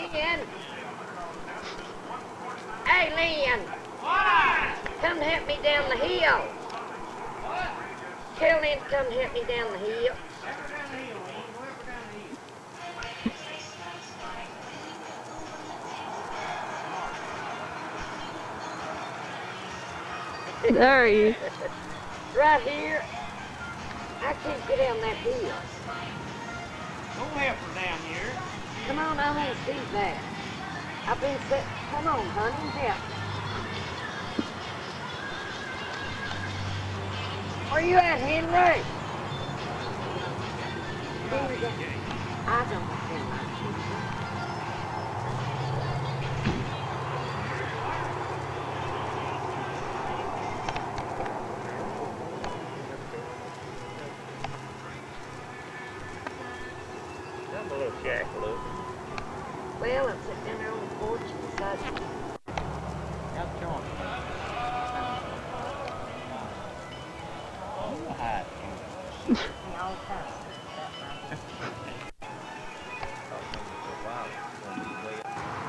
Lynn. Hey, Lynn. What? Come help me down the hill. What? Tell Lynn to come help me down the hill. Help her down the hill, Lynn. Go help her down the hill. There he is. Right here. I can't get down that hill. Go help her down here. Come on, I want to see that. I've been set. Come on, honey, help me. Where you at, Henry? I don't feel like Come a little shack, look. well, I'm sitting down there on the porch beside you. Got the joint. Hide. All the time.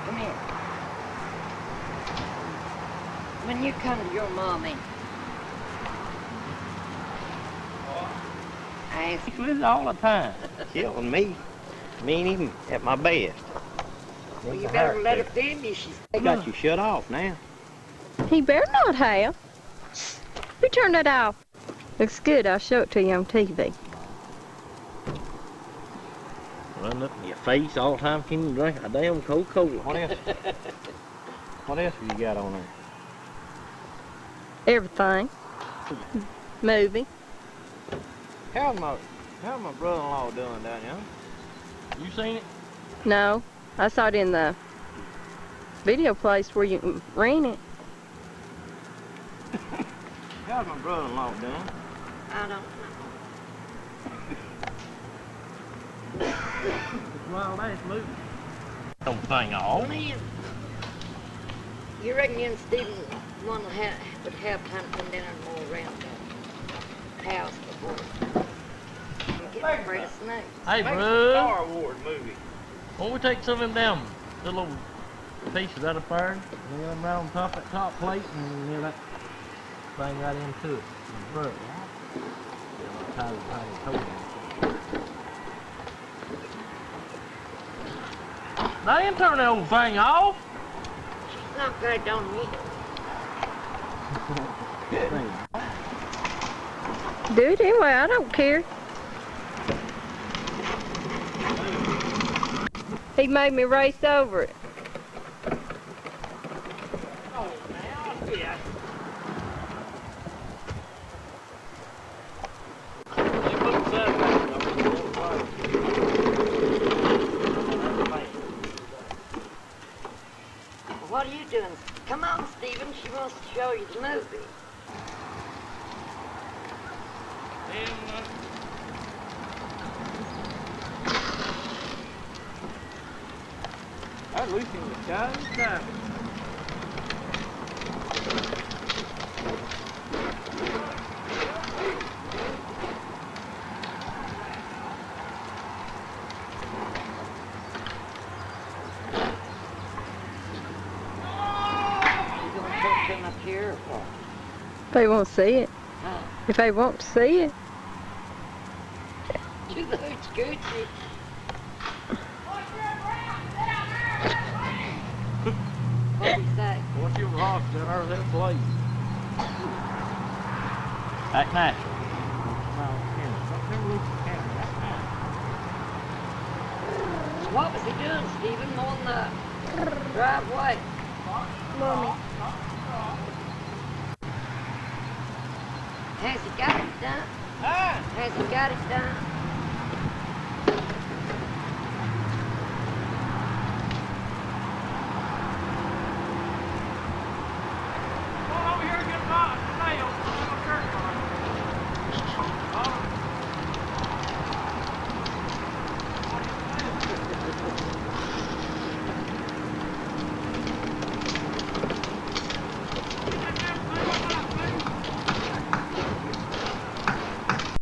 Come here. When you come to your mommy, I ask He lives all the time. Killing me. Me ain't even at my best. well, you better let her finish. They got you shut off now. He better not have. Who turned that off? Looks good. I'll show it to you on TV. Running up in your face all the time, can you drink a damn Coca-Cola? What else? What else have you got on there? Everything. Movie. How's my brother-in-law doing down here? You seen it? No, I saw it in the video place where you can rent it. How's my brother-in-law doing? I don't know. It's wild ass movie. Don't thing off. Lynn, you reckon you and Stephen would have time to come down and mow around the house before you get afraid of snakes? Hey, Make a bro. Star Wars movie. Why don't we take some of them down, the little pieces out of fire, and get them right on top of that top plate, and nail that thing right into it. Bro, I didn't turn that old thing off. She's not good on me. Do it anyway. I don't care. He made me race over it. Oh, man, yeah. What are you doing? Come on, Stephen. She wants to show you the movie. At least in the sky and time. You gonna come up here or what? If they won't see it. Huh? If they want to see it. To the hoochie coochie. What do you say? What's your rocks down there that place? Act natural. What was he doing, Stephen, on the driveway? Mommy. Has he got it done? Ah! Has he got it done?